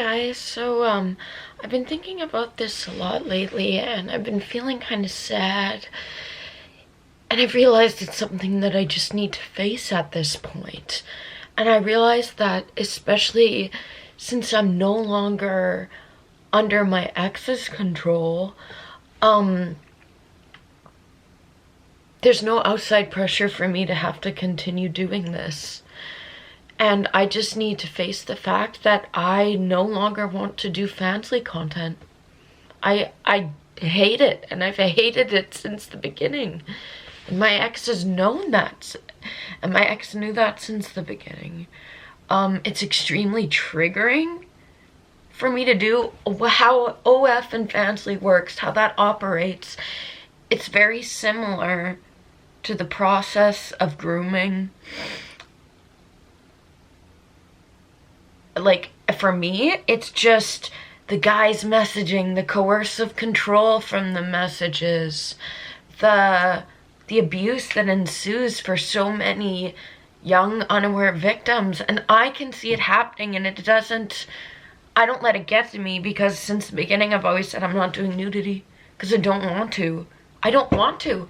guys. I've been thinking about this a lot lately, and I've been feeling kind of sad. And I've realized it's something that I just need to face at this point. And I realized that, especially since I'm no longer under my ex's control, there's no outside pressure for me to have to continue doing this. And I just need to face the fact that I no longer want to do fansly content. I hate it, and I've hated it since the beginning. And my ex has known that. And my ex knew that since the beginning. It's extremely triggering for me to do how OF and fansly works, how that operates. It's very similar to the process of grooming. Like, for me, it's just the guys messaging, the coercive control from the messages, the abuse that ensues for so many young, unaware victims. And I can see it happening, and I don't let it get to me, because since the beginning I've always said I'm not doing nudity, because I don't want to. I don't want to.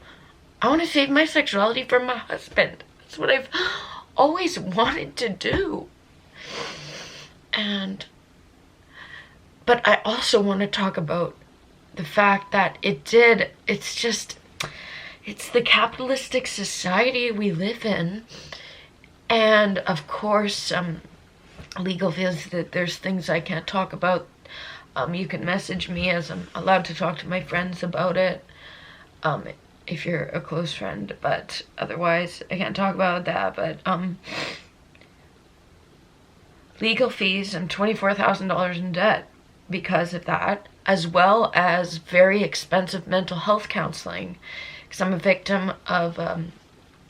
I want to save my sexuality for my husband. That's what I've always wanted to do. But I also want to talk about the fact that it's the capitalistic society we live in. And of course, legal feels that there's things I can't talk about. You can message me, as I'm allowed to talk to my friends about it, if you're a close friend, but otherwise I can't talk about that. But legal fees, I'm $24,000 in debt because of that, as well as very expensive mental health counseling, because I'm a victim of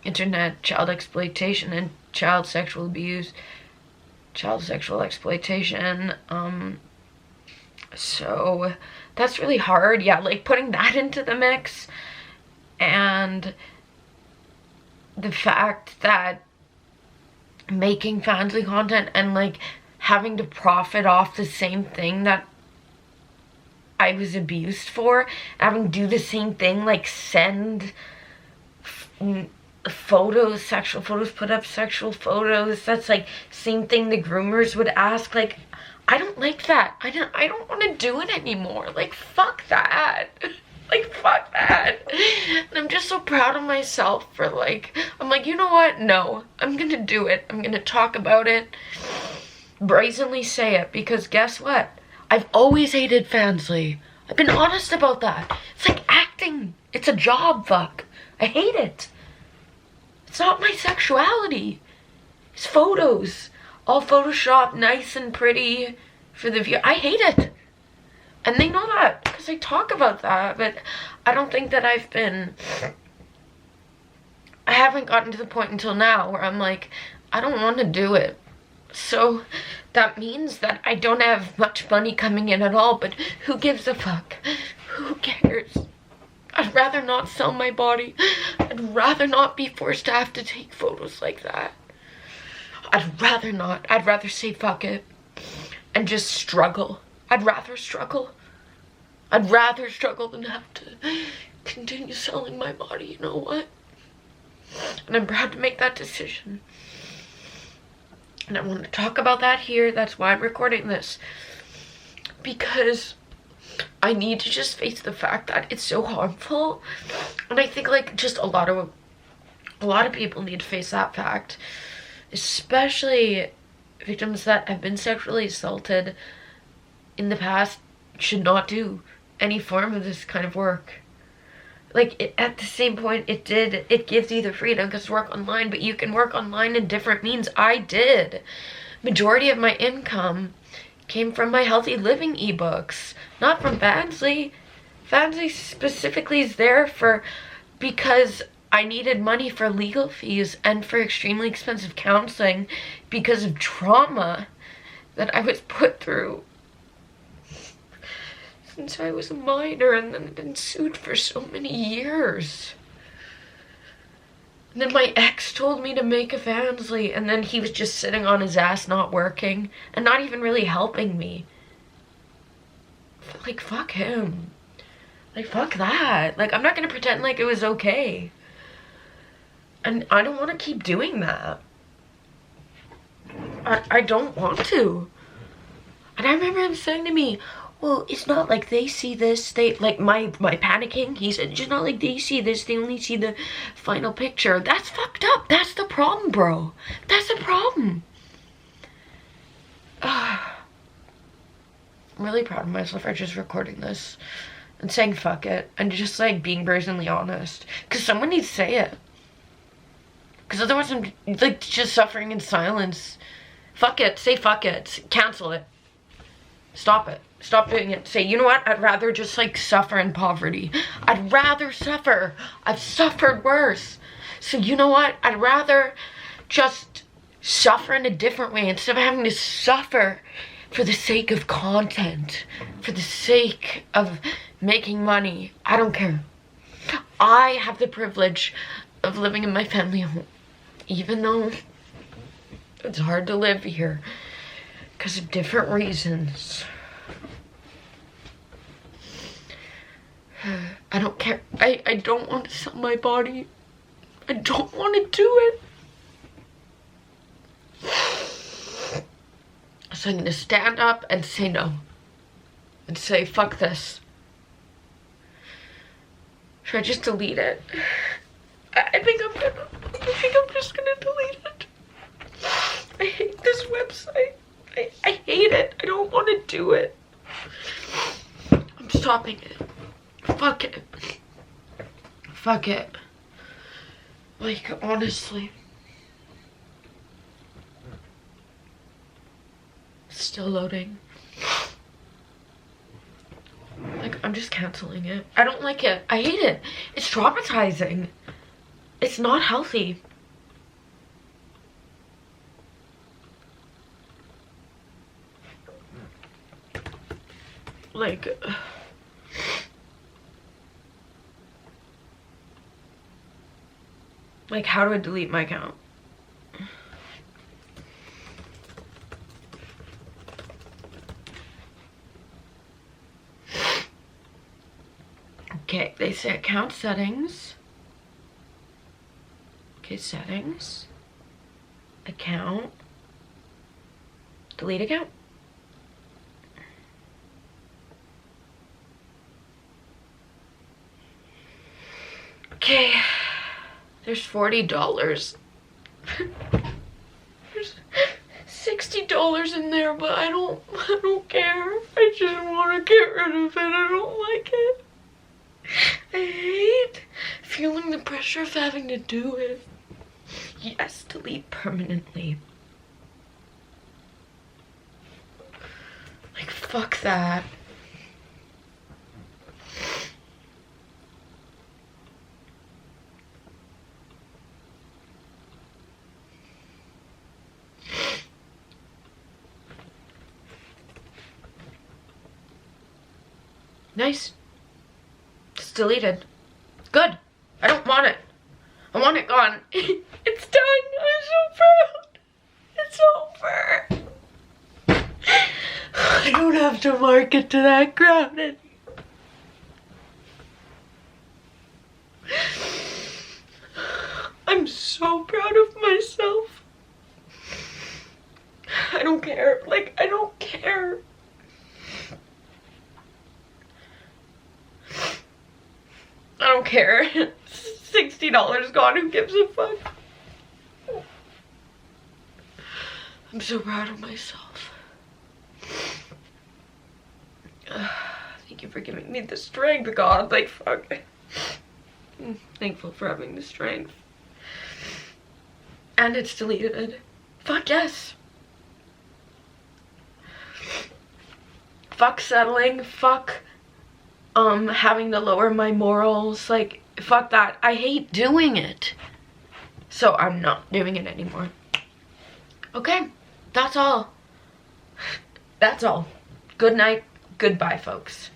internet child exploitation and child sexual abuse, child sexual exploitation. So that's really hard. Yeah, like putting that into the mix, and the fact that making fansly content and like having to profit off the same thing that I was abused for, having to do the same thing, like send photos, sexual photos, put up sexual photos. That's like same thing the groomers would ask. Like, I don't like that. I don't want to do it anymore. Like, fuck that. Like, fuck that. And I'm just so proud of myself for I'm like, you know what? No, I'm gonna do it. I'm gonna talk about it. Brazenly say it, because guess what? I've always hated fansly. I've been honest about that. It's like acting. It's a job, fuck. I hate it. It's not my sexuality. It's photos. All photoshopped, nice and pretty for the viewer. I hate it. And they know that, because I talk about that, but I don't think that I haven't gotten to the point until now where I'm like, I don't want to do it. So that means that I don't have much money coming in at all, but who gives a fuck? Who cares? I'd rather not sell my body. I'd rather not be forced to have to take photos like that. I'd rather not. I'd rather say fuck it and just struggle. I'd rather struggle. I'd rather struggle than have to continue selling my body, you know what? And I'm proud to make that decision. And I want to talk about that here. That's why I'm recording this. Because I need to just face the fact that it's so harmful. And I think just a lot of people need to face that fact. Especially victims that have been sexually assaulted in the past should not do any form of this kind of work. At the same point, it gives you the freedom to work online, but you can work online in different means. I did. Majority of my income came from my healthy living ebooks, not from Fansly. Fansly specifically is there because I needed money for legal fees and for extremely expensive counseling because of trauma that I was put through since I was a minor, and then I've been sued for so many years. And then my ex told me to make a fansly, and then he was just sitting on his ass not working and not even really helping me. like, fuck him. Like, fuck that. Like, I'm not gonna pretend like it was okay. And I don't want to keep doing that. I don't want to. And I remember him saying to me, well, it's not like they see this, they, like, my panicking, he said, it's just not like they see this, they only see the final picture. That's fucked up. That's the problem, bro. That's the problem. I'm really proud of myself for just recording this and saying fuck it and just, like, being brazenly honest. Because someone needs to say it. Because otherwise I'm, like, just suffering in silence. Fuck it. Say fuck it. Cancel it. Stop it. Stop doing it. Say, you know what? I'd rather just, like, suffer in poverty. I'd rather suffer. I've suffered worse. So you know what? I'd rather just suffer in a different way instead of having to suffer for the sake of content, for the sake of making money. I don't care. I have the privilege of living in my family home, even though it's hard to live here because of different reasons. I don't care. I don't want to sell my body. I don't want to do it. So I'm gonna stand up and say no. And say, fuck this. Should I just delete it? I think I'm just gonna delete it. I hate this website. I hate it. I don't want to do it. I'm stopping it. Fuck it. Fuck it. Like, honestly. Still loading. Like, I'm just canceling it. I don't like it. I hate it. It's traumatizing. It's not healthy. Like, how do I delete my account? Okay, they say account settings. Okay, settings. Account. Delete account. Okay, there's $40. There's $60 in there, but I don't care. I just want to get rid of it. I don't like it. I hate feeling the pressure of having to do it. Yes, delete permanently. Like, fuck that. Nice. It's deleted. Good. I don't want it. I want it gone. It's done. I'm so proud. It's over. I don't have to market to that crowd anymore. I'm so proud of myself. I don't care. Like, I don't care. I don't care. $60 gone. Who gives a fuck? I'm so proud of myself. Thank you for giving me the strength, God. Like, fuck. I'm thankful for having the strength. And it's deleted. Fuck yes. Fuck settling. Fuck having to lower my morals. Like, fuck that. I hate doing it. So I'm not doing it anymore. Okay, that's all. That's all. Good night. Goodbye, folks.